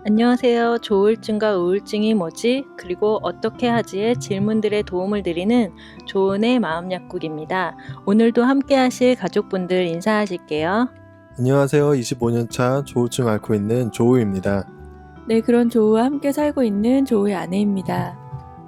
안녕하세요. 조울증과 우울증이 뭐지? 그리고 어떻게 하지의 질문들에 도움을 드리는 조은의 마음약국입니다. 오늘도 함께 하실 가족분들 인사하실게요. 안녕하세요. 25년차 조울증 앓고 있는 조우입니다. 네, 그런 조우와 함께 살고 있는 조우의 아내입니다.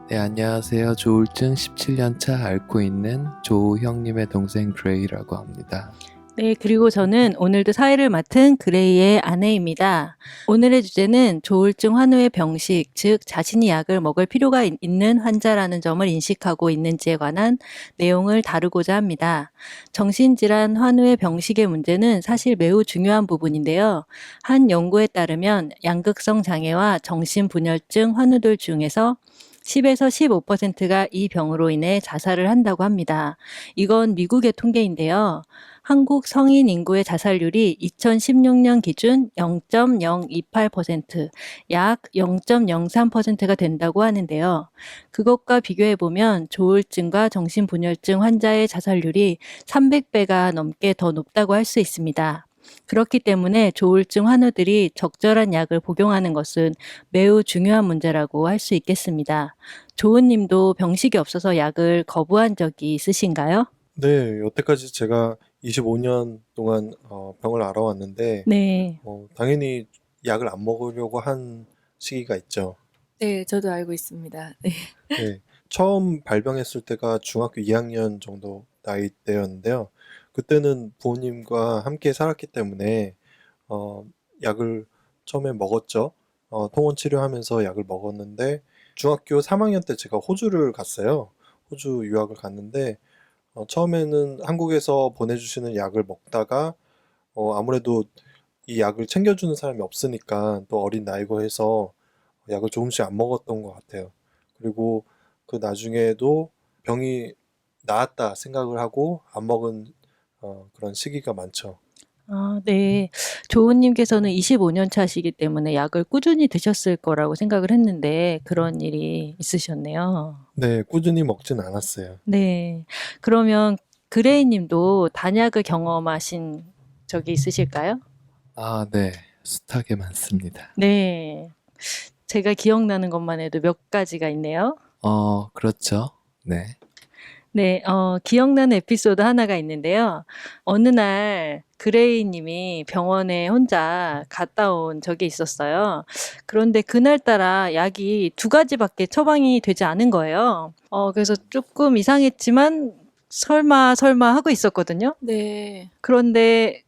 네, 안녕하세요. 조울증 17년차 앓고 있는 조우 형님의 동생 그레이라고 합니다. 네, 그리고 저는 오늘도 사회를 맡은 그레이의 아내입니다. 오늘의 주제는 조울증 환우의 병식, 즉 자신이 약을 먹을 필요가 있는 환자라는 점을 인식하고 있는지에 관한 내용을 다루고자 합니다. 정신질환 환우의 병식의 문제는 사실 매우 중요한 부분인데요. 한 연구에 따르면 양극성 장애와 정신분열증 환우들 중에서 10에서 15%가 이 병으로 인해 자살을 한다고 합니다. 이건 미국의 통계인데요. 한국 성인 인구의 자살률이 2016년 기준 0.028%, 약 0.03%가 된다고 하는데요. 그것과 비교해보면 조울증과 정신분열증 환자의 자살률이 300배가 넘게 더 높다고 할 수 있습니다. 그렇기 때문에 조울증 환우들이 적절한 약을 복용하는 것은 매우 중요한 문제라고 할 수 있겠습니다. 조은님도 병식이 없어서 약을 거부한 적이 있으신가요? 네, 여태까지 제가 25년 동안 병을 알아왔는데 네. 당연히 약을 안 먹으려고 한 시기가 있죠. 네, 저도 알고 있습니다. 네. 네, 처음 발병했을 때가 중학교 2학년 정도 나이 때였는데요. 그때는 부모님과 함께 살았기 때문에 어, 약을 처음에 먹었죠. 통원 치료하면서 약을 먹었는데 중학교 3학년 때 제가 호주를 갔어요. 호주 유학을 갔는데 처음에는 한국에서 보내주시는 약을 먹다가 아무래도 이 약을 챙겨주는 사람이 없으니까 또 어린 나이고 해서 약을 조금씩 안 먹었던 것 같아요. 그리고 그 나중에도 병이 나았다 생각을 하고 안 먹은 그런 시기가 많죠. 아, 네. 조은님께서는 25년 차시기 때문에 약을 꾸준히 드셨을 거라고 생각을 했는데 그런 일이 있으셨네요. 네, 꾸준히 먹진 않았어요. 네. 그러면 그레이 님도 단약을 경험하신 적이 있으실까요? 아, 네. 숱하게 많습니다. 네. 제가 기억나는 것만 해도 몇 가지가 있네요. 그렇죠. 네. 네, 기억나는 에피소드 하나가 있는데요. 어느 날 그레이 님이 병원에 혼자 갔다 온 적이 있었어요. 그런데 그날따라 약이 두 가지밖에 처방이 되지 않은 거예요. 그래서 조금 이상했지만 설마 하고 있었거든요. 네. 그런데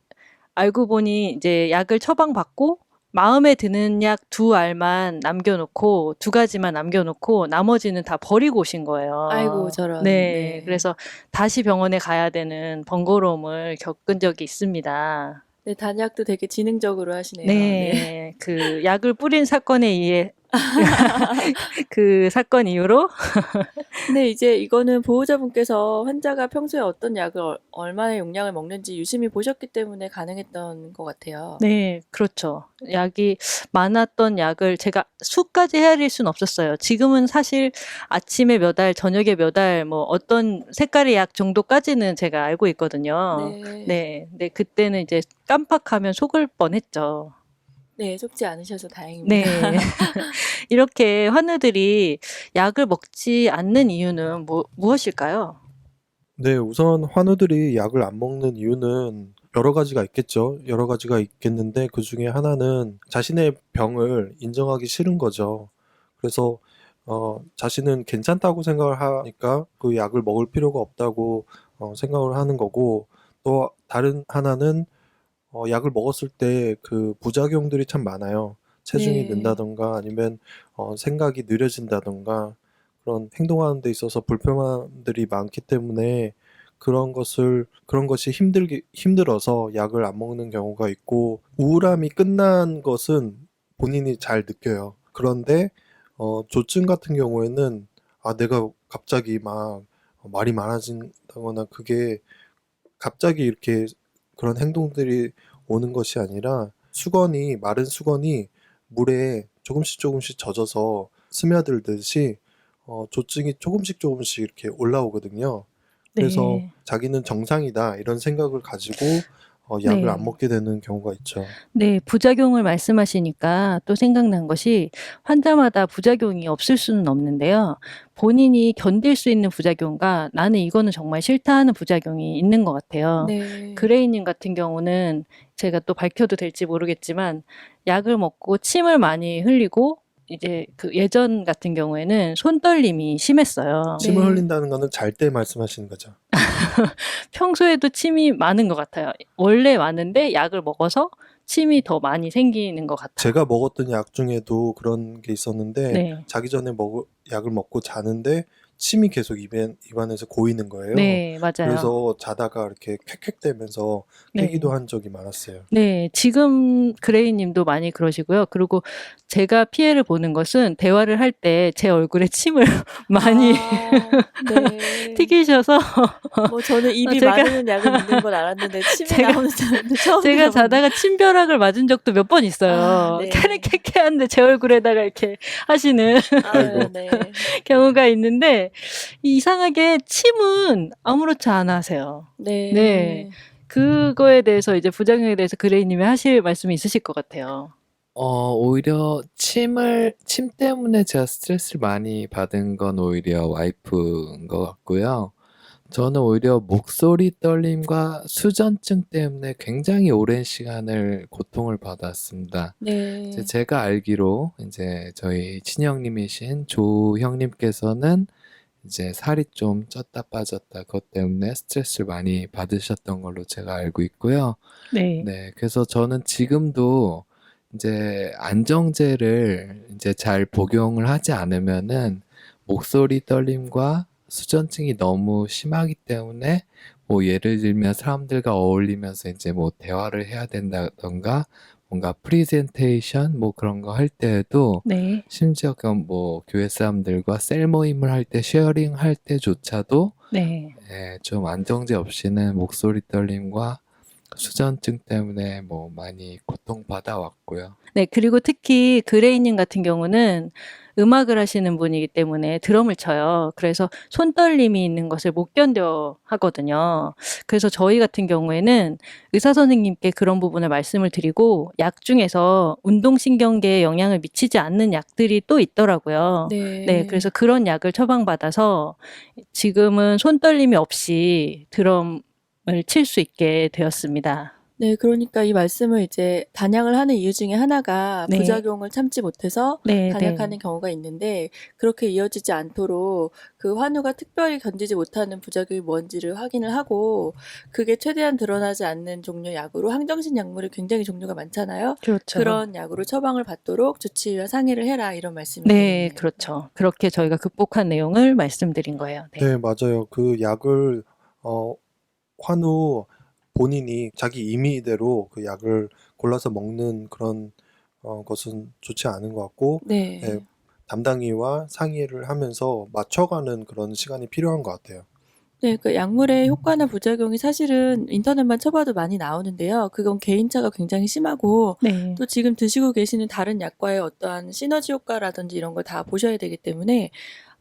알고 보니 이제 약을 처방받고 마음에 드는 약 두 알만 남겨놓고 두 가지만 남겨놓고 나머지는 다 버리고 오신 거예요. 아이고, 저런. 네, 네. 그래서 다시 병원에 가야 되는 번거로움을 겪은 적이 있습니다. 네, 단약도 되게 지능적으로 하시네요. 네. 네, 그 약을 뿌린 사건에 의해 그 사건 이후로 근데 이제 이거는 보호자분께서 환자가 평소에 어떤 약을 얼마나 용량을 먹는지 유심히 보셨기 때문에 가능했던 것 같아요. 네, 그렇죠. 약이 많았던 약을 제가 수까지 헤아릴 수는 없었어요. 지금은 사실 아침에 몇 알, 저녁에 몇 알, 뭐 어떤 색깔의 약 정도까지는 제가 알고 있거든요. 네. 네, 네, 그때는 이제 깜빡하면 속을 뻔했죠. 네, 속지 않으셔서 다행입니다. 네. 이렇게 환우들이 약을 먹지 않는 이유는 무엇일까요? 네, 우선 환우들이 약을 안 먹는 이유는 여러 가지가 있겠죠. 여러 가지가 있겠는데 그 중에 하나는 자신의 병을 인정하기 싫은 거죠. 그래서 자신은 괜찮다고 생각을 하니까 그 약을 먹을 필요가 없다고 생각을 하는 거고, 또 다른 하나는 약을 먹었을 때 그 부작용들이 참 많아요. 체중이 네. 는다던가 아니면 생각이 느려진다던가 그런 행동하는 데 있어서 불편함들이 많기 때문에 그런 것이 힘들어서 약을 안 먹는 경우가 있고, 우울함이 끝난 것은 본인이 잘 느껴요. 그런데 조증 같은 경우에는 내가 갑자기 막 말이 많아진다거나 그게 갑자기 이렇게 그런 행동들이 오는 것이 아니라 마른 수건이 물에 조금씩 조금씩 젖어서 스며들듯이 조증이 조금씩 조금씩 이렇게 올라오거든요. 그래서 네. 자기는 정상이다 이런 생각을 가지고 약을 네. 안 먹게 되는 경우가 있죠. 네, 부작용을 말씀하시니까 또 생각난 것이 환자마다 부작용이 없을 수는 없는데요. 본인이 견딜 수 있는 부작용과 나는 이거는 정말 싫다 하는 부작용이 있는 것 같아요. 네. 그레이님 같은 경우는 제가 또 밝혀도 될지 모르겠지만 약을 먹고 침을 많이 흘리고 이제 그 예전 같은 경우에는 손떨림이 심했어요. 침을 네. 흘린다는 거는 잘 때 말씀하시는 거죠. 평소에도 침이 많은 것 같아요. 원래 많은데 약을 먹어서 침이 더 많이 생기는 것 같아요. 제가 먹었던 약 중에도 그런 게 있었는데 네. 자기 전에 약을 먹고 자는데 침이 계속 입안에서 고이는 거예요. 네, 맞아요. 그래서 자다가 이렇게 큑큑대면서 네. 깨기도 한 적이 많았어요. 네, 지금 그레이 님도 많이 그러시고요. 그리고 제가 피해를 보는 것은 대화를 할 때 제 얼굴에 침을 많이 네. 튀기셔서 뭐 저는 입이 제가- 마르는 약을 먹는 건 알았는데 침이 제가- 나오는 사람은 처음 제가 들어봤네요. 자다가 침벼락을 맞은 적도 몇 번 있어요. 아, 네. 캐릭캐캐한데 제 얼굴에다가 이렇게 하시는 아유, 네. 경우가 있는데 이상하게 침은 아무렇지 않아 하세요. 네. 네. 그거에 대해서 이제 부작용에 대해서 그레이님이 하실 말씀이 있으실 것 같아요. 오히려 침 때문에 제가 스트레스를 많이 받은 건 오히려 와이프인 것 같고요. 저는 오히려 목소리 떨림과 수전증 때문에 굉장히 오랜 시간을 고통을 받았습니다. 네. 이제 제가 알기로 이제 저희 친형님이신 조 형님께서는 이제 살이 좀 쪘다 빠졌다 그것 때문에 스트레스를 많이 받으셨던 걸로 제가 알고 있고요. 네. 네, 그래서 저는 지금도 이제 안정제를 이제 잘 복용을 하지 않으면은 목소리 떨림과 수전증이 너무 심하기 때문에 뭐 예를 들면 사람들과 어울리면서 이제 뭐 대화를 해야 된다던가 뭔가 프리젠테이션 뭐 그런 거 할 때에도 네. 심지어 뭐 교회 사람들과 셀 모임을 할 때 쉐어링 할 때조차도 네. 좀 안정제 없이는 목소리 떨림과 수전증 때문에 뭐 많이 고통받아 왔고요. 네, 그리고 특히 그레이님 같은 경우는 음악을 하시는 분이기 때문에 드럼을 쳐요. 그래서 손떨림이 있는 것을 못 견뎌 하거든요. 그래서 저희 같은 경우에는 의사 선생님께 그런 부분을 말씀을 드리고 약 중에서 운동신경계에 영향을 미치지 않는 약들이 또 있더라고요. 네. 네, 그래서 그런 약을 처방받아서 지금은 손떨림이 없이 드럼을 칠 수 있게 되었습니다. 네, 그러니까 이 말씀을 이제 단약을 하는 이유 중에 하나가 네. 부작용을 참지 못해서 네, 단약하는 경우가 있는데 그렇게 이어지지 않도록 그 환우가 특별히 견디지 못하는 부작용이 뭔지를 확인을 하고 그게 최대한 드러나지 않는 종류의 약으로 항정신 약물이 굉장히 종류가 많잖아요. 그렇죠. 그런 약으로 처방을 받도록 조치와 상의를 해라 이런 말씀이네요. 네, 그렇죠. 그렇게 저희가 극복한 내용을 말씀드린 거예요. 네. 네, 맞아요. 그 약을 환우 본인이 자기 임의대로 그 약을 골라서 먹는 그런 것은 좋지 않은 것 같고 네. 네, 담당의와 상의를 하면서 맞춰가는 그런 시간이 필요한 것 같아요. 네, 그 약물의 효과나 부작용이 사실은 인터넷만 쳐봐도 많이 나오는데요. 그건 개인차가 굉장히 심하고 네. 또 지금 드시고 계시는 다른 약과의 어떠한 시너지 효과라든지 이런 걸 다 보셔야 되기 때문에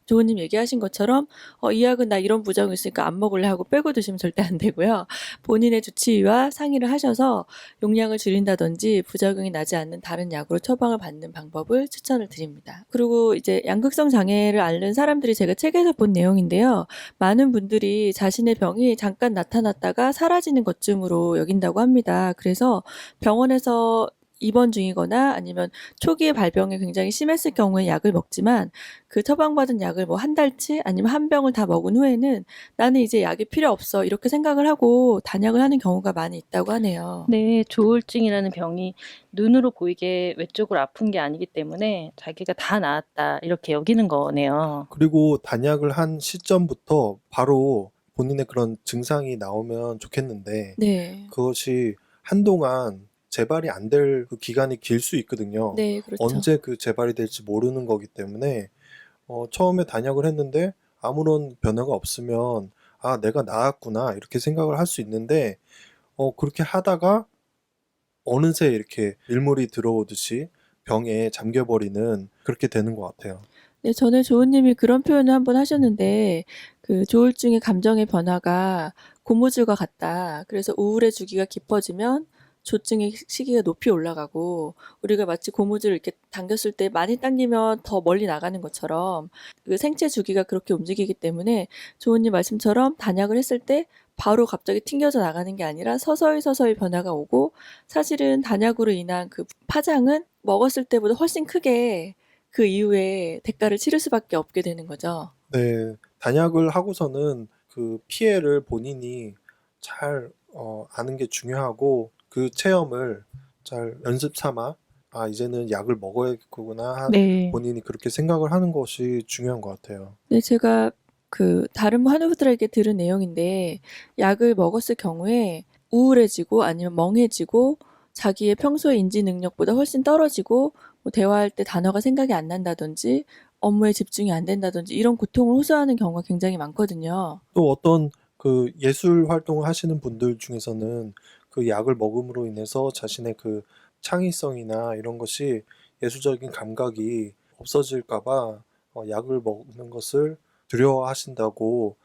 조은님 얘기하신 것처럼 이 약은 나 이런 부작용이 있으니까 안 먹을래 하고 빼고 드시면 절대 안 되고요. 본인의 주치의와 상의를 하셔서 용량을 줄인다든지 부작용이 나지 않는 다른 약으로 처방을 받는 방법을 추천을 드립니다. 그리고 이제 양극성 장애를 앓는 사람들이 제가 책에서 본 내용인데요. 많은 분들이 자신의 병이 잠깐 나타났다가 사라지는 것쯤으로 여긴다고 합니다. 그래서 병원에서 입원 중이거나 아니면 초기에 발병이 굉장히 심했을 경우에 약을 먹지만 그 처방받은 약을 뭐 한 달치 아니면 한 병을 다 먹은 후에는 나는 이제 약이 필요 없어 이렇게 생각을 하고 단약을 하는 경우가 많이 있다고 하네요. 네, 조울증이라는 병이 눈으로 보이게 외쪽으로 아픈 게 아니기 때문에 자기가 다 나았다 이렇게 여기는 거네요. 그리고 단약을 한 시점부터 바로 본인의 그런 증상이 나오면 좋겠는데 네. 그것이 한동안 재발이 안 될 그 기간이 길 수 있거든요. 네, 그렇죠. 언제 그 재발이 될지 모르는 거기 때문에 처음에 단약을 했는데 아무런 변화가 없으면 아, 내가 나았구나 이렇게 생각을 할 수 있는데 그렇게 하다가 어느새 이렇게 일몰이 들어오듯이 병에 잠겨버리는 그렇게 되는 것 같아요. 네, 전에 조은님이 그런 표현을 한번 하셨는데 그 조울증의 감정의 변화가 고무줄과 같다. 그래서 우울의 주기가 깊어지면 조증의 시기가 높이 올라가고 우리가 마치 고무줄을 이렇게 당겼을 때 많이 당기면 더 멀리 나가는 것처럼 그 생체 주기가 그렇게 움직이기 때문에 조은님 말씀처럼 단약을 했을 때 바로 갑자기 튕겨져 나가는 게 아니라 서서히 변화가 오고 사실은 단약으로 인한 그 파장은 먹었을 때보다 훨씬 크게 그 이후에 대가를 치를 수밖에 없게 되는 거죠. 네, 단약을 하고서는 그 피해를 본인이 잘 아는 게 중요하고 그 체험을 잘 연습 삼아 이제는 약을 먹어야겠구나 네. 본인이 그렇게 생각을 하는 것이 중요한 것 같아요. 네, 제가 그 다른 환우들에게 들은 내용인데 약을 먹었을 경우에 우울해지고 아니면 멍해지고 자기의 평소의 인지 능력보다 훨씬 떨어지고 뭐 대화할 때 단어가 생각이 안 난다든지 업무에 집중이 안 된다든지 이런 고통을 호소하는 경우가 굉장히 많거든요. 또 어떤 그 예술 활동을 하시는 분들 중에서는 그 약을 먹음으로 인해서 자신의 그 창의성이나 이런 것이 예술적인 감각이 없어질까 봐 약을 먹는 것을 두려워하신다고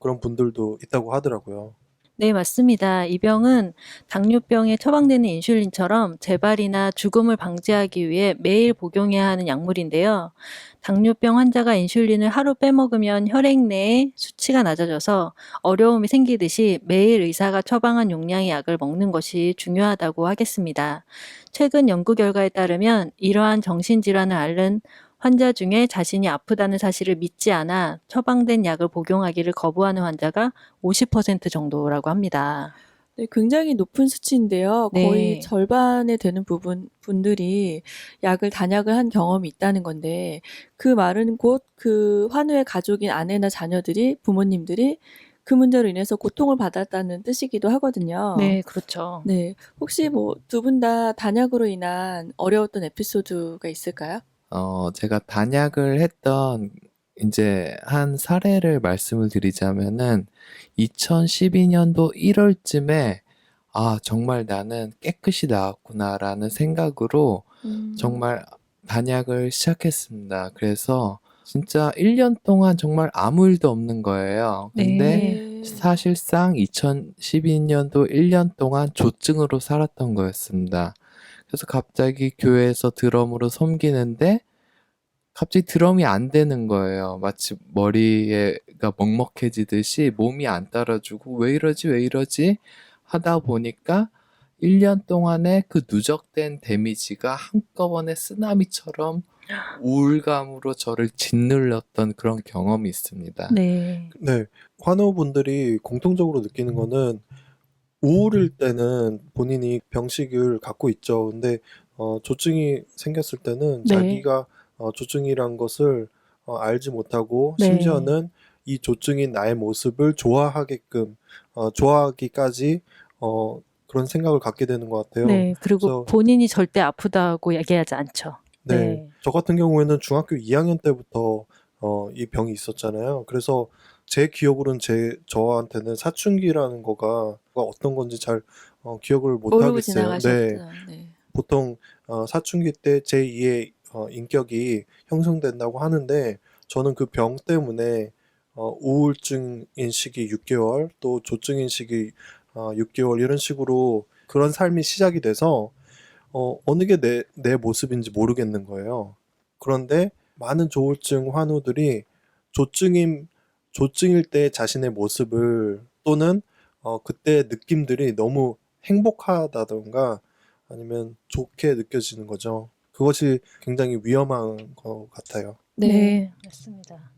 그런 분들도 있다고 하더라고요. 네, 맞습니다. 이 병은 당뇨병에 처방되는 인슐린처럼 재발이나 죽음을 방지하기 위해 매일 복용해야 하는 약물인데요. 당뇨병 환자가 인슐린을 하루 빼먹으면 혈액 내에 수치가 낮아져서 어려움이 생기듯이 매일 의사가 처방한 용량의 약을 먹는 것이 중요하다고 하겠습니다. 최근 연구 결과에 따르면 이러한 정신질환을 앓는 환자 중에 자신이 아프다는 사실을 믿지 않아 처방된 약을 복용하기를 거부하는 환자가 50% 정도라고 합니다. 네, 굉장히 높은 수치인데요. 거의 네. 절반에 되는 분들이 단약을 한 경험이 있다는 건데, 그 말은 곧 그 환우의 가족인 아내나 자녀들이, 부모님들이 그 문제로 인해서 고통을 받았다는 뜻이기도 하거든요. 네, 그렇죠. 네, 혹시 뭐 두 분 다 단약으로 인한 어려웠던 에피소드가 있을까요? 제가 단약을 했던 이제 한 사례를 말씀을 드리자면은 2012년도 1월쯤에 정말 나는 깨끗이 나았구나라는 생각으로 정말 단약을 시작했습니다. 그래서 진짜 1년 동안 정말 아무 일도 없는 거예요. 근데 네. 사실상 2012년도 1년 동안 조증으로 살았던 거였습니다. 그래서 갑자기 교회에서 드럼으로 섬기는데 갑자기 드럼이 안 되는 거예요. 마치 머리가 먹먹해지듯이 몸이 안 따라주고 왜 이러지 하다 보니까 1년 동안의 그 누적된 데미지가 한꺼번에 쓰나미처럼 우울감으로 저를 짓눌렀던 그런 경험이 있습니다. 네. 네, 환우분들이 공통적으로 느끼는 거는 우울일 때는 본인이 병식을 갖고 있죠. 근데 조증이 생겼을 때는 네. 자기가 조증이란 것을 알지 못하고 네. 심지어는 이 조증인 나의 모습을 좋아하게끔 좋아하기까지 그런 생각을 갖게 되는 것 같아요. 네. 그리고 그래서 본인이 절대 아프다고 얘기하지 않죠. 네, 네. 저 같은 경우에는 중학교 2학년 때부터 이 병이 있었잖아요. 그래서 제 기억으로는 저한테는 사춘기라는 거가 어떤 건지 잘 기억을 못 모르고 하겠어요. 네, 지나가셨죠. 네. 보통 사춘기 때 제2의 인격이 형성된다고 하는데 저는 그 병 때문에 우울증인 시기 6개월, 또 조증인 시기 6개월 이런 식으로 그런 삶이 시작이 돼서 어느 게 내 모습인지 모르겠는 거예요. 그런데 많은 조울증 환우들이 조증일 때 자신의 모습을 또는 그때 느낌들이 너무 행복하다던가 아니면 좋게 느껴지는 거죠. 그것이 굉장히 위험한 것 같아요. 네. 맞습니다.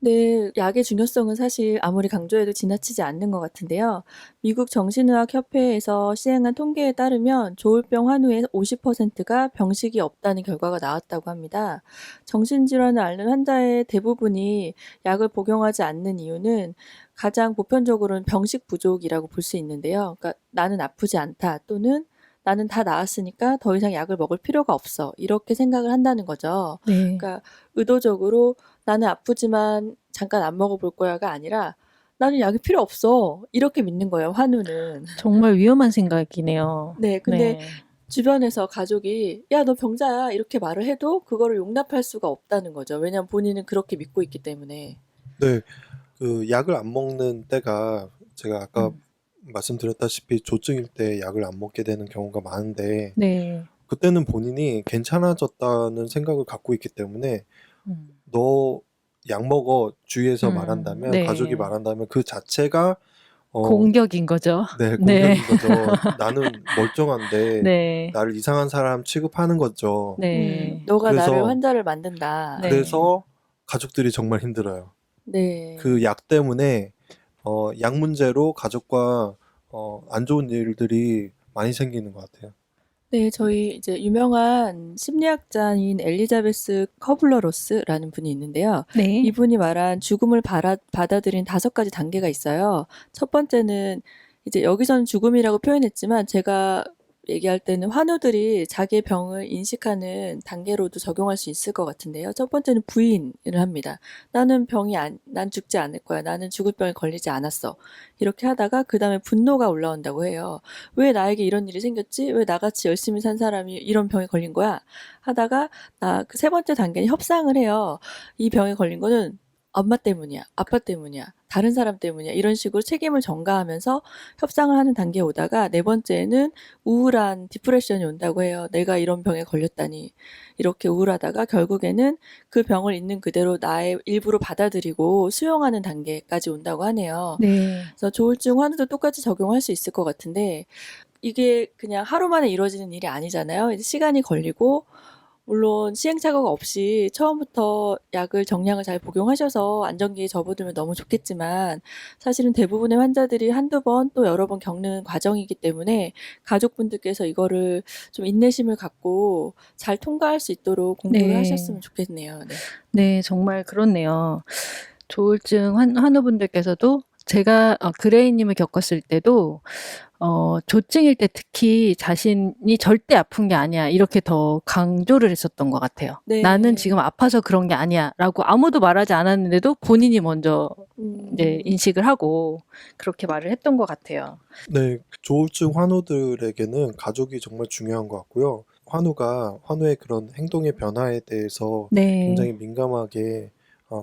네, 약의 중요성은 사실 아무리 강조해도 지나치지 않는 것 같은데요. 미국 정신의학협회에서 시행한 통계에 따르면 조울병 환우의 50%가 병식이 없다는 결과가 나왔다고 합니다. 정신질환을 앓는 환자의 대부분이 약을 복용하지 않는 이유는 가장 보편적으로는 병식 부족이라고 볼 수 있는데요. 그러니까 나는 아프지 않다 또는 나는 다 나았으니까 더 이상 약을 먹을 필요가 없어. 이렇게 생각을 한다는 거죠. 네. 그러니까 의도적으로 나는 아프지만 잠깐 안 먹어볼 거야가 아니라 나는 약이 필요 없어. 이렇게 믿는 거예요, 환우는. 정말 위험한 생각이네요. 네, 근데 네. 주변에서 가족이 야, 너 병자야. 이렇게 말을 해도 그거를 용납할 수가 없다는 거죠. 왜냐하면 본인은 그렇게 믿고 있기 때문에. 네, 그 약을 안 먹는 때가 제가 아까 음. 말씀드렸다시피 조증일 때 약을 안 먹게 되는 경우가 많은데 네. 그때는 본인이 괜찮아졌다는 생각을 갖고 있기 때문에 음. 너 약 먹어 주위에서 말한다면 가족이 네. 말한다면 그 자체가 공격인 거죠. 네, 네. 공격인 거죠. 나는 멀쩡한데 네. 나를 이상한 사람 취급하는 거죠. 네. 너가 나를 그래서 환자를 만든다. 네. 그래서 가족들이 정말 힘들어요. 네. 그 약 때문에 약 문제로 가족과 안 좋은 일들이 많이 생기는 것 같아요. 네, 저희 이제 유명한 심리학자인 엘리자베스 커블러 로스라는 분이 있는데요. 네. 이분이 말한 죽음을 받아들인 5가지 단계가 있어요. 첫 번째는 이제 여기서는 죽음이라고 표현했지만 제가 얘기할 때는 환우들이 자기의 병을 인식하는 단계로도 적용할 수 있을 것 같은데요. 첫 번째는 부인을 합니다. 난 죽지 않을 거야. 나는 죽을 병에 걸리지 않았어. 이렇게 하다가 그 다음에 분노가 올라온다고 해요. 왜 나에게 이런 일이 생겼지? 왜 나같이 열심히 산 사람이 이런 병에 걸린 거야? 하다가 그 3번째 단계는 협상을 해요. 이 병에 걸린 거는 엄마 때문이야, 아빠 때문이야, 다른 사람 때문이야. 이런 식으로 책임을 전가하면서 협상을 하는 단계에 오다가 4번째는 우울한 디프레션이 온다고 해요. 내가 이런 병에 걸렸다니. 이렇게 우울하다가 결국에는 그 병을 있는 그대로 나의 일부로 받아들이고 수용하는 단계까지 온다고 하네요. 네. 그래서 조울증 환우도 똑같이 적용할 수 있을 것 같은데 이게 그냥 하루 만에 이루어지는 일이 아니잖아요. 이제 시간이 걸리고 물론 시행착오가 없이 처음부터 약을 정량을 잘 복용하셔서 안정기에 접어들면 너무 좋겠지만 사실은 대부분의 환자들이 한두 번 또 여러 번 겪는 과정이기 때문에 가족분들께서 이거를 좀 인내심을 갖고 잘 통과할 수 있도록 공부를 네. 하셨으면 좋겠네요. 네. 네, 정말 그렇네요. 조울증 환우분들께서도 제가 그레이님을 겪었을 때도 조증일 때 특히 자신이 절대 아픈 게 아니야 이렇게 더 강조를 했었던 것 같아요. 네. 나는 지금 아파서 그런 게 아니야라고 아무도 말하지 않았는데도 본인이 먼저 이제 인식을 하고 그렇게 말을 했던 것 같아요. 네, 조울증 환우들에게는 가족이 정말 중요한 것 같고요. 환우의 그런 행동의 변화에 대해서 네. 굉장히 민감하게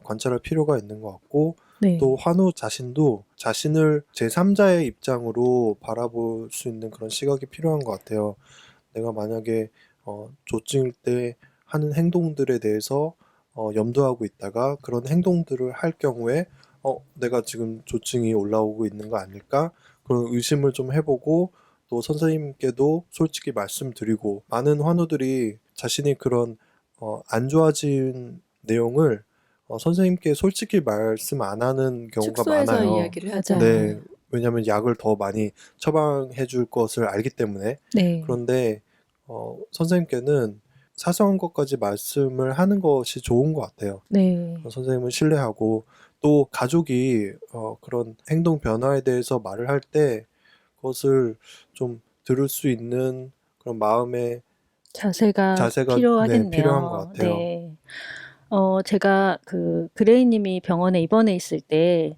관찰할 필요가 있는 것 같고, 네. 또 환우 자신도 자신을 제3자의 입장으로 바라볼 수 있는 그런 시각이 필요한 것 같아요. 내가 만약에 조증일 때 하는 행동들에 대해서 염두하고 있다가 그런 행동들을 할 경우에 내가 지금 조증이 올라오고 있는 거 아닐까? 그런 의심을 좀 해보고 또 선생님께도 솔직히 말씀드리고, 많은 환우들이 자신이 그런 안 좋아진 내용을 선생님께 솔직히 말씀 안 하는 경우가 축소해서 많아요. 이야기를 하죠. 맞아요. 네, 왜냐하면 약을 더 많이 처방해 줄 것을 알기 때문에. 네. 그런데 선생님께는 사소한 것까지 말씀을 하는 것이 좋은 것 같아요. 네. 선생님을 신뢰하고, 또 가족이 그런 행동 변화에 대해서 말을 할 때 그것을 좀 들을 수 있는 그런 마음의 자세가 자세가 필요하겠네요. 필요한 것 같아요. 네. 제가 그레이님이 병원에 입원해 있을 때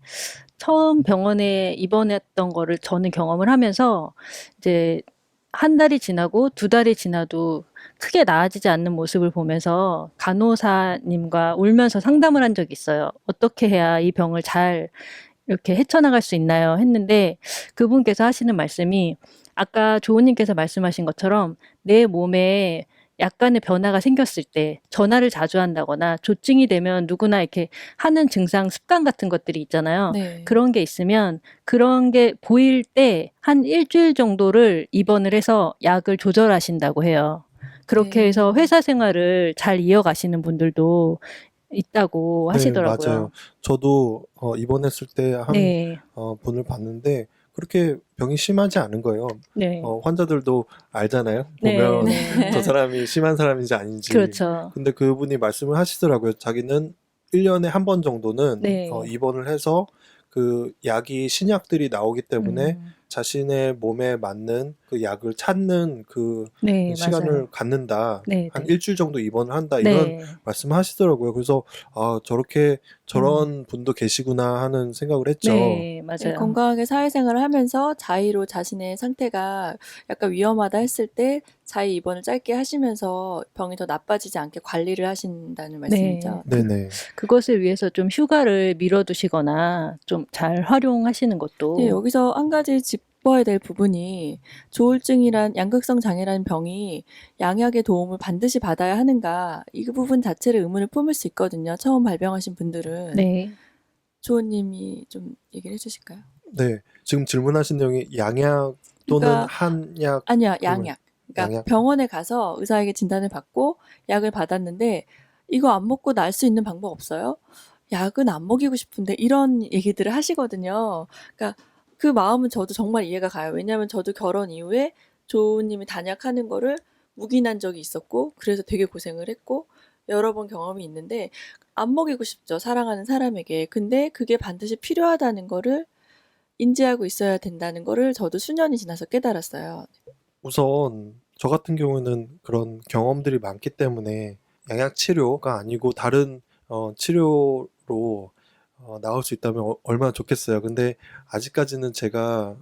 처음 병원에 입원했던 거를 저는 경험을 하면서 이제 1달이 지나고 2달이 지나도 크게 나아지지 않는 모습을 보면서 간호사님과 울면서 상담을 한 적이 있어요. 어떻게 해야 이 병을 잘 이렇게 헤쳐나갈 수 있나요? 했는데 그분께서 하시는 말씀이 아까 조은님께서 말씀하신 것처럼 내 몸에 약간의 변화가 생겼을 때 전화를 자주 한다거나 조증이 되면 누구나 이렇게 하는 증상 습관 같은 것들이 있잖아요. 네. 그런 게 있으면 그런 게 보일 때 한 일주일 정도를 입원을 해서 약을 조절하신다고 해요. 그렇게 네. 해서 회사 생활을 잘 이어가시는 분들도 있다고 네, 하시더라고요. 맞아요. 저도 입원했을 때 한 네. 분을 봤는데 그렇게 병이 심하지 않은 거예요. 네. 환자들도 알잖아요. 네, 보면 네. 저 사람이 심한 사람인지 아닌지. 그렇죠. 근데 그분이 말씀을 하시더라고요. 자기는 1년에 한 번 정도는 네. 입원을 해서 그 약이 신약들이 나오기 때문에 음. 자신의 몸에 맞는 그 약을 찾는 그 네, 시간을 맞아요. 갖는다. 네, 한 네. 일주일 정도 입원을 한다. 이런 네. 말씀을 하시더라고요. 그래서 저렇게 저런 분도 계시구나 하는 생각을 했죠. 네, 네, 맞아요. 건강하게 사회생활을 하면서 자의로 자신의 상태가 약간 위험하다 했을 때 자의 입원을 짧게 하시면서 병이 더 나빠지지 않게 관리를 하신다는 말씀이죠. 네네. 그것을 위해서 좀 휴가를 미뤄두시거나 좀 잘 활용하시는 네, 것도 여기서 한 가지 짚어야 될 부분이 조울증이란 양극성 장애라는 병이 양약의 도움을 반드시 받아야 하는가 이 부분 자체를 의문을 품을 수 있거든요. 처음 발병하신 분들은. 네. 조원님이 좀 얘기를 해주실까요? 네. 지금 질문하신 내용이 양약 또는 그러니까 한약 아니요, 그걸- 양약. 그러니까 양약. 병원에 가서 의사에게 진단을 받고 약을 받았는데 이거 안 먹고 날 수 있는 방법 없어요? 약은 안 먹이고 싶은데 이런 얘기들을 하시거든요. 그러니까 그 마음은 저도 정말 이해가 가요. 왜냐하면 저도 결혼 이후에 조우님이 단약하는 거를 묵인한 적이 있었고 그래서 되게 고생을 했고 여러 번 경험이 있는데 안 먹이고 싶죠. 사랑하는 사람에게. 근데 그게 반드시 필요하다는 거를 인지하고 있어야 된다는 거를 저도 수년이 지나서 깨달았어요. 우선 저 같은 경우는 그런 경험들이 많기 때문에 양약 치료가 아니고 다른 치료로 나올 수 있다면 얼마나 좋겠어요. 근데 아직까지는 제가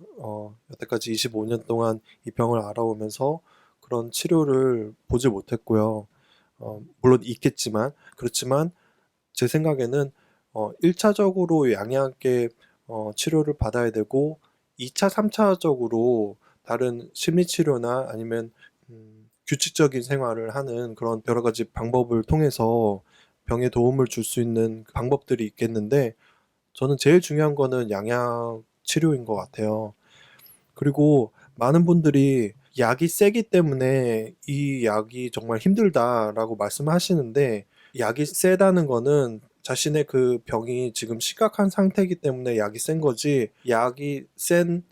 여태까지 25년 동안 이 병을 알아오면서 그런 치료를 보지 못했고요. 물론 있겠지만 그렇지만 제 생각에는 1차적으로 양약의 치료를 받아야 되고 2차, 3차적으로 다른 심리치료나 아니면 규칙적인 생활을 하는 그런 여러 가지 방법을 통해서 병에 도움을 줄 수 있는 방법들이 있겠는데 저는 제일 중요한 거는 양약 치료인 것 같아요. 그리고 많은 분들이 약이 세기 때문에 이 약이 정말 힘들다라고 말씀하시는데 약이 세다는 거는 자신의 그 병이 지금 심각한 상태이기 때문에 약이 센 거지 약이 센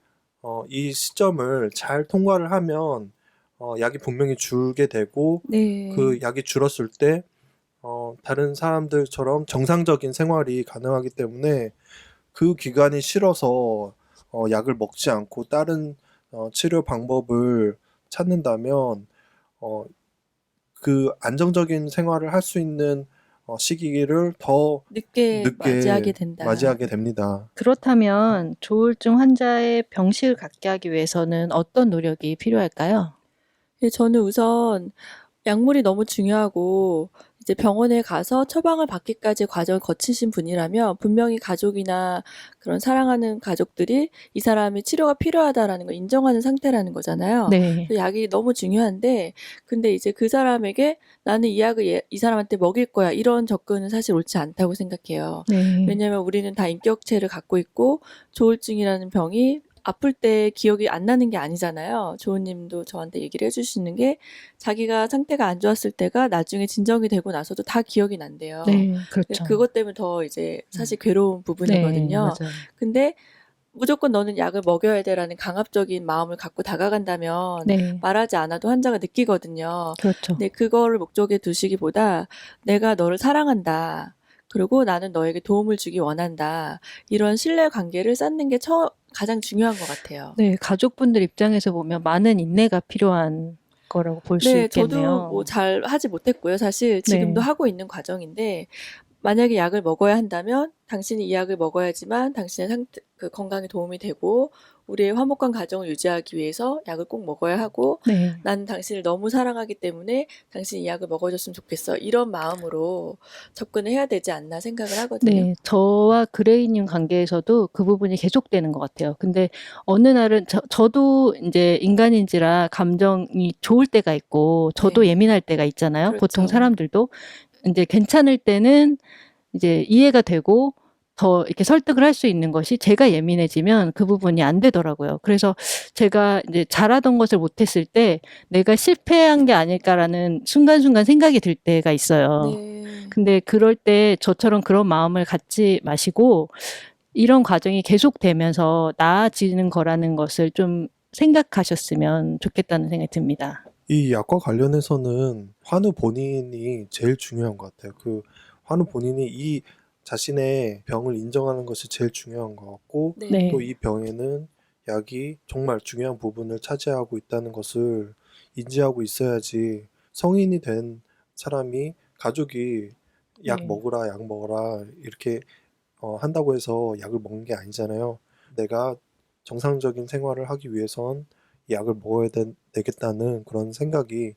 이 시점을 잘 통과를 하면 약이 분명히 줄게 되고 네. 그 약이 줄었을 때 다른 사람들처럼 정상적인 생활이 가능하기 때문에 그 기간이 싫어서 약을 먹지 않고 다른 치료 방법을 찾는다면 어, 그 안정적인 생활을 할 수 있는 시기를 더 늦게 맞이하게 된다. 맞이하게 됩니다. 그렇다면 조울증 환자의 병식을 갖게 하기 위해서는 어떤 노력이 필요할까요? 예, 저는 우선 약물이 너무 중요하고 이제 병원에 가서 처방을 받기까지 과정을 거치신 분이라면 분명히 가족이나 그런 사랑하는 가족들이 이 사람이 치료가 필요하다라는 걸 인정하는 상태라는 거잖아요. 네. 그래서 약이 너무 중요한데 근데 이제 그 사람에게 나는 이 약을 이 사람한테 먹일 거야 이런 접근은 사실 옳지 않다고 생각해요. 네. 왜냐하면 우리는 다 인격체를 갖고 있고 조울증이라는 병이 아플 때 기억이 안 나는 게 아니잖아요. 조은님도 저한테 얘기를 해주시는 게 자기가 상태가 안 좋았을 때가 나중에 진정이 되고 나서도 다 기억이 난대요. 네, 그렇죠. 그것 때문에 더 이제 사실 괴로운 네, 부분이거든요. 맞아요. 근데 무조건 너는 약을 먹여야 돼라는 강압적인 마음을 갖고 다가간다면 네, 말하지 않아도 환자가 느끼거든요. 그렇죠. 근데 그거를 목적에 두시기보다 내가 너를 사랑한다. 그리고 나는 너에게 도움을 주기 원한다. 이런 신뢰 관계를 쌓는 게 가장 중요한 것 같아요. 네, 가족분들 입장에서 보면 많은 인내가 필요한 거라고 볼 수 네, 저도 있겠네요. 뭐 잘 하지 못했고요. 사실 지금도 네. 하고 있는 과정인데 만약에 약을 먹어야 한다면 당신이 이 약을 먹어야지만 당신의 그 건강에 도움이 되고 우리의 화목한 가정을 유지하기 위해서 약을 꼭 먹어야 하고 네. 나는 당신을 너무 사랑하기 때문에 당신이 이 약을 먹어줬으면 좋겠어. 이런 마음으로 접근을 해야 되지 않나 생각을 하거든요. 네, 저와 그레이님 관계에서도 그 부분이 계속되는 것 같아요. 근데 어느 날은 저도 이제 인간인지라 감정이 좋을 때가 있고 저도 네. 예민할 때가 있잖아요. 그렇죠. 보통 사람들도 이제 괜찮을 때는 이제 이해가 되고 더 이렇게 설득을 할 수 있는 것이 제가 예민해지면 그 부분이 안 되더라고요. 그래서 제가 이제 잘하던 것을 못했을 때 내가 실패한 게 아닐까라는 순간순간 생각이 들 때가 있어요. 네. 근데 그럴 때 저처럼 그런 마음을 갖지 마시고 이런 과정이 계속되면서 나아지는 거라는 것을 좀 생각하셨으면 좋겠다는 생각이 듭니다. 이 약과 관련해서는 환우 본인이 제일 중요한 것 같아요. 그 환우 본인이 이 자신의 병을 인정하는 것이 제일 중요한 것 같고 네. 또 이 병에는 약이 정말 중요한 부분을 차지하고 있다는 것을 인지하고 있어야지 성인이 된 사람이 가족이 약 네. 먹으라, 약 먹어라 이렇게 한다고 해서 약을 먹는 게 아니잖아요. 내가 정상적인 생활을 하기 위해선 약을 먹어야 되겠다는 그런 생각이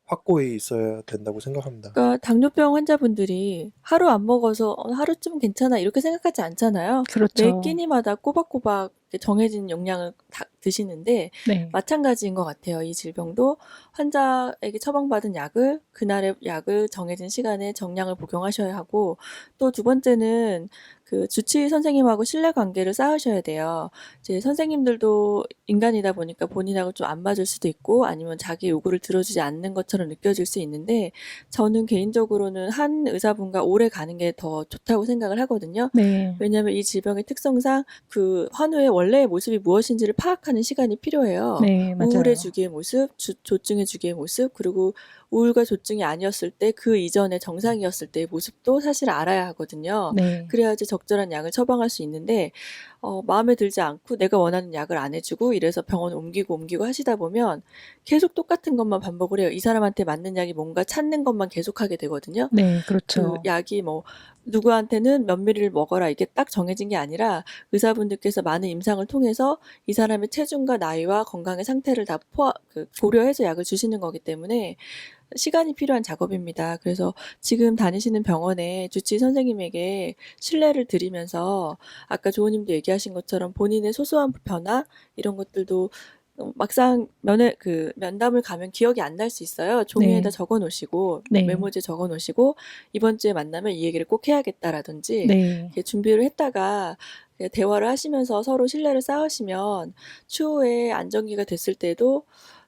확고히 있어야 된다고 생각합니다. 그러니까 당뇨병 환자분들이 하루 안 먹어서 하루쯤 괜찮아 이렇게 생각하지 않잖아요. 매 그렇죠. 끼니마다 꼬박꼬박 이렇게 정해진 용량을 다 드시는데 네. 마찬가지인 것 같아요. 이 질병도 환자에게 처방받은 약을 그날의 약을 정해진 시간에 정량을 복용하셔야 하고 또 두 번째는 그 주치의 선생님하고 신뢰관계를 쌓으셔야 돼요. 이제 선생님들도 인간이다 보니까 본인하고 좀 안 맞을 수도 있고 아니면 자기 요구를 들어주지 않는 것처럼 느껴질 수 있는데 저는 개인적으로는 한 의사분과 오래 가는 게 더 좋다고 생각을 하거든요. 네. 왜냐하면 이 질병의 특성상 그 환우의 원래의 모습이 무엇인지를 파악하는 시간이 필요해요. 네, 맞아요. 우울의 주기의 모습, 조증의 주기의 모습, 그리고 우울과 조증이 아니었을 때 그 이전에 정상이었을 때의 모습도 사실 알아야 하거든요. 네. 그래야지 적절한 약을 처방할 수 있는데 마음에 들지 않고 내가 원하는 약을 안 해주고 이래서 병원 옮기고 하시다 보면 계속 똑같은 것만 반복을 해요. 이 사람한테 맞는 약이 뭔가 찾는 것만 계속하게 되거든요. 네, 그 그렇죠. 약이 뭐 누구한테는 몇 미리를 먹어라 이게 딱 정해진 게 아니라 의사분들께서 많은 임상을 통해서 이 사람의 체중과 나이와 건강의 상태를 다 고려해서 약을 주시는 거기 때문에 시간이 필요한 작업입니다. 그래서 지금 다니시는 병원의 주치의 선생님에게 신뢰를 드리면서 아까 조은님도 얘기하신 것처럼 본인의 소소한 변화 이런 것들도 막상 면담을 가면 기억이 안 날 수 있어요. 종이에다 네. 적어 놓으시고 네. 메모지에 적어 놓으시고 이번 주에 만나면 이 얘기를 꼭 해야겠다라든지 네. 이렇게 준비를 했다가 대화를 하시면서 서로 신뢰를 쌓으시면 추후에 안정기가 됐을 때도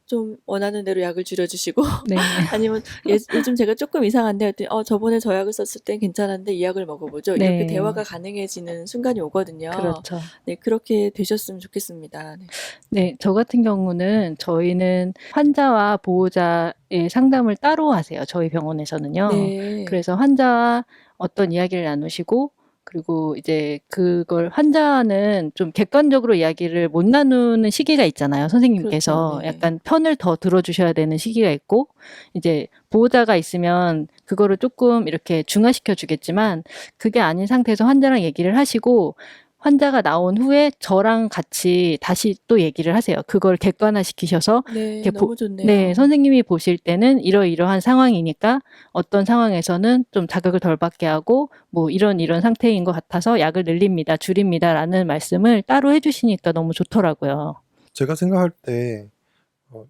좀 원하는 대로 약을 줄여주시고 네. 아니면 요즘 제가 조금 이상한데 했더니 저번에 저 약을 썼을 땐 괜찮았는데 이 약을 먹어보죠. 이렇게 네. 대화가 가능해지는 순간이 오거든요. 그렇죠. 네, 그렇게 되셨으면 좋겠습니다. 네. 네, 저 같은 경우는 저희는 환자와 보호자의 상담을 따로 하세요. 저희 병원에서는요. 네. 그래서 환자와 어떤 이야기를 나누시고 그리고 이제 그걸 환자는 좀 객관적으로 이야기를 못 나누는 시기가 있잖아요. 선생님께서 그렇죠. 네. 약간 편을 더 들어주셔야 되는 시기가 있고 이제 보호자가 있으면 그거를 조금 이렇게 중화시켜 주겠지만 그게 아닌 상태에서 환자랑 얘기를 하시고 환자가 나온 후에 저랑 같이 다시 또 얘기를 하세요. 그걸 객관화시키셔서 네, 이렇게 너무 좋네요. 네, 선생님이 보실 때는 이러이러한 상황이니까 어떤 상황에서는 좀 자극을 덜 받게 하고 뭐 이런 상태인 것 같아서 약을 늘립니다, 줄입니다라는 말씀을 따로 해주시니까 너무 좋더라고요. 제가 생각할 때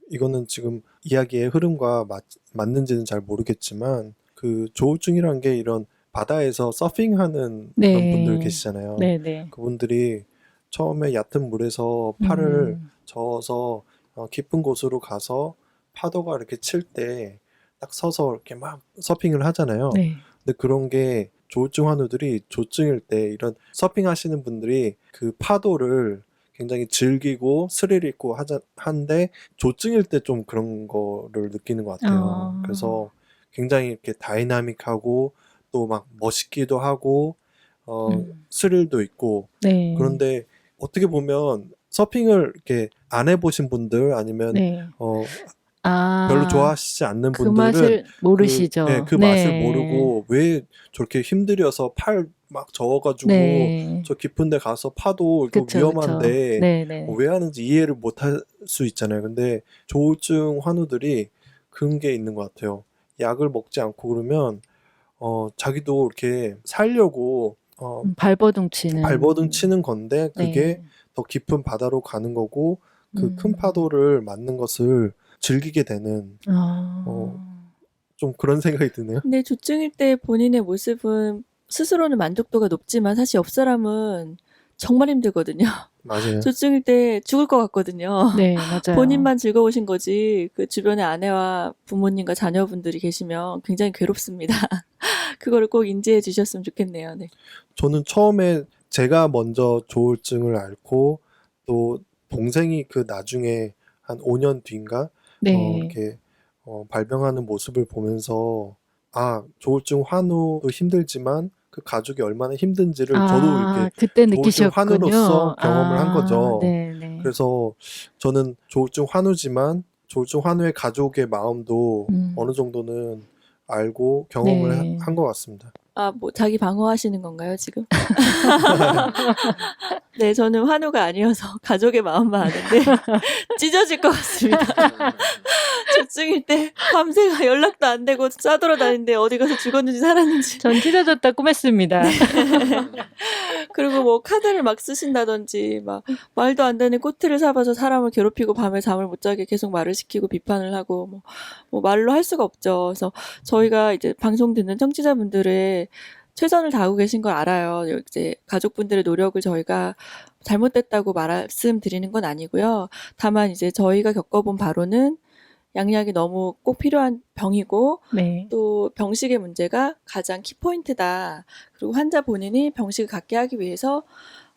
이거는 지금 이야기의 흐름과 맞는지는 잘 모르겠지만 그 조울증이란 게 이런 바다에서 서핑하는 그런 분들 계시잖아요. 네. 그분들이 처음에 얕은 물에서 팔을 저어서 깊은 곳으로 가서 파도가 이렇게 칠 때 딱 서서 이렇게 막 서핑을 하잖아요. 네. 근데 그런 게 조울증 환우들이 조증일 때 이런 서핑 하시는 분들이 그 파도를 굉장히 즐기고 스릴 있고 한데 조증일 때 좀 그런 거를 느끼는 것 같아요. 그래서 굉장히 이렇게 다이나믹하고 또 막 멋있기도 하고 스릴도 있고 네. 그런데 어떻게 보면 서핑을 이렇게 안 해보신 분들 아니면 네. 별로 좋아하시지 않는 그 분들은 맛을 모르시죠. 그 맛을 모르고 왜 저렇게 힘들여서 팔 막 저어가지고 네. 저 깊은 데 가서 파도 이거 그쵸, 위험한데 네네. 왜 하는지 이해를 못 할 수 있잖아요. 근데 조울증 환우들이 그런 게 있는 것 같아요. 약을 먹지 않고 그러면 자기도 이렇게 살려고 발버둥 치는 건데 그게 더 깊은 바다로 가는 거고 그 큰 파도를 맞는 것을 즐기게 되는 좀 그런 생각이 드네요. 근데 조증일 때 본인의 모습은 스스로는 만족도가 높지만 사실 옆 사람은 정말 힘들거든요. 맞아요. 조증일 때 죽을 것 같거든요. 네, 맞아요. 본인만 즐거우신 거지 그 주변에 아내와 부모님과 자녀분들이 계시면 굉장히 괴롭습니다. 그거를 꼭 인지해 주셨으면 좋겠네요. 네. 저는 처음에 제가 먼저 조울증을 앓고 또 동생이 그 나중에 한 5년 뒤인가 이렇게 발병하는 모습을 보면서 조울증 환우도 힘들지만 그 가족이 얼마나 힘든지를 저도 이렇게 그때 조울증 느끼셨군요. 환우로서 경험을 한 거죠. 네네. 그래서 저는 조울증 환우지만 조울증 환우의 가족의 마음도 어느 정도는 알고 경험을 네. 한 것 같습니다. 아, 뭐 자기 방어하시는 건가요, 지금? 네, 저는 환우가 아니어서 가족의 마음만 아는데 찢어질 것 같습니다. 조증일 때 밤새가 연락도 안 되고 싸돌아다니는데 어디 가서 죽었는지 살았는지. 전 찢어졌다 꿈했습니다. 그리고 뭐 카드를 막 쓰신다든지 막 말도 안 되는 꼬트를 잡아서 사람을 괴롭히고 밤에 잠을 못 자게 계속 말을 시키고 비판을 하고 뭐 말로 할 수가 없죠. 그래서 저희가 이제 방송 듣는 청취자분들의 최선을 다하고 계신 걸 알아요. 이제 가족분들의 노력을 저희가 잘못됐다고 말씀드리는 건 아니고요. 다만 이제 저희가 겪어본 바로는 양약이 너무 꼭 필요한 병이고 네. 또 병식의 문제가 가장 키포인트다. 그리고 환자 본인이 병식을 갖게 하기 위해서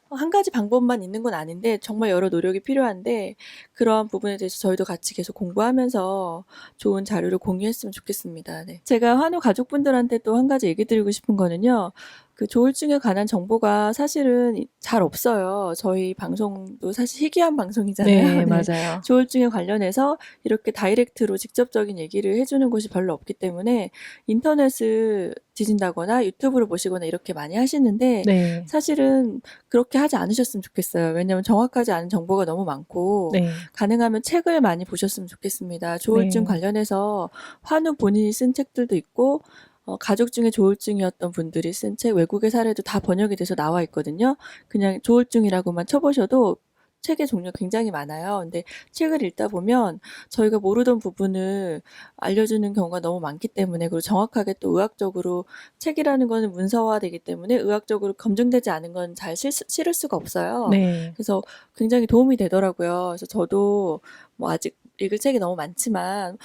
한 가지 방법만 있는 건 아닌데 정말 여러 노력이 필요한데 그러한 부분에 대해서 저희도 같이 계속 공부하면서 좋은 자료를 공유했으면 좋겠습니다. 네. 제가 환우 가족분들한테 또 한 가지 얘기 드리고 싶은 거는요. 그 조울증에 관한 정보가 사실은 잘 없어요. 저희 방송도 사실 희귀한 방송이잖아요. 네, 네. 맞아요. 조울증에 관련해서 이렇게 다이렉트로 직접적인 얘기를 해주는 곳이 별로 없기 때문에 인터넷을 뒤진다거나 유튜브를 보시거나 이렇게 많이 하시는데 네. 사실은 그렇게 하지 않으셨으면 좋겠어요. 왜냐하면 정확하지 않은 정보가 너무 많고 네. 가능하면 책을 많이 보셨으면 좋겠습니다. 조울증 네. 관련해서 환우 본인이 쓴 책들도 있고 가족 중에 조울증이었던 분들이 쓴 책, 외국의 사례도 다 번역이 돼서 나와 있거든요. 그냥 조울증이라고만 쳐보셔도 책의 종류가 굉장히 많아요. 근데 책을 읽다 보면 저희가 모르던 부분을 알려주는 경우가 너무 많기 때문에 그리고 정확하게 또 의학적으로 책이라는 거는 문서화되기 때문에 의학적으로 검증되지 않은 건 잘 실을 수가 없어요. 네. 그래서 굉장히 도움이 되더라고요. 그래서 저도 뭐 아직 읽을 책이 너무 많지만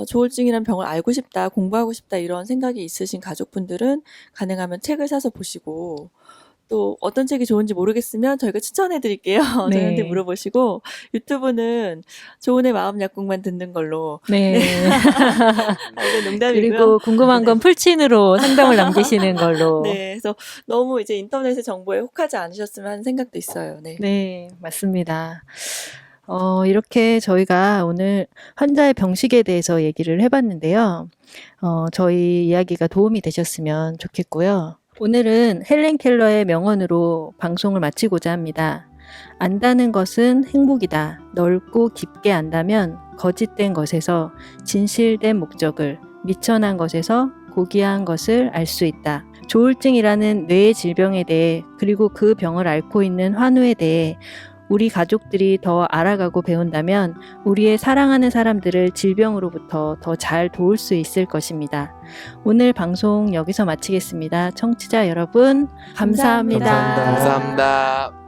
조울증이라는 병을 알고 싶다, 공부하고 싶다 이런 생각이 있으신 가족분들은 가능하면 책을 사서 보시고 또 어떤 책이 좋은지 모르겠으면 저희가 추천해 드릴게요. 네. 저희한테 물어보시고 유튜브는 조은의 마음 약국만 듣는 걸로. 네. 이건 농담이고요. 그리고 궁금한 건 풀친으로 상담을 남기시는 걸로. 네, 그래서 너무 이제 인터넷의 정보에 혹하지 않으셨으면 하는 생각도 있어요. 네. 네, 맞습니다. 이렇게 저희가 오늘 환자의 병식에 대해서 얘기를 해봤는데요. 저희 이야기가 도움이 되셨으면 좋겠고요. 오늘은 헬렌 켈러의 명언으로 방송을 마치고자 합니다. 안다는 것은 행복이다. 넓고 깊게 안다면 거짓된 것에서 진실된 목적을, 미천한 것에서 고귀한 것을 알 수 있다. 조울증이라는 뇌의 질병에 대해 그리고 그 병을 앓고 있는 환우에 대해 우리 가족들이 더 알아가고 배운다면 우리의 사랑하는 사람들을 질병으로부터 더 잘 도울 수 있을 것입니다. 오늘 방송 여기서 마치겠습니다. 청취자 여러분, 감사합니다. 감사합니다. 감사합니다.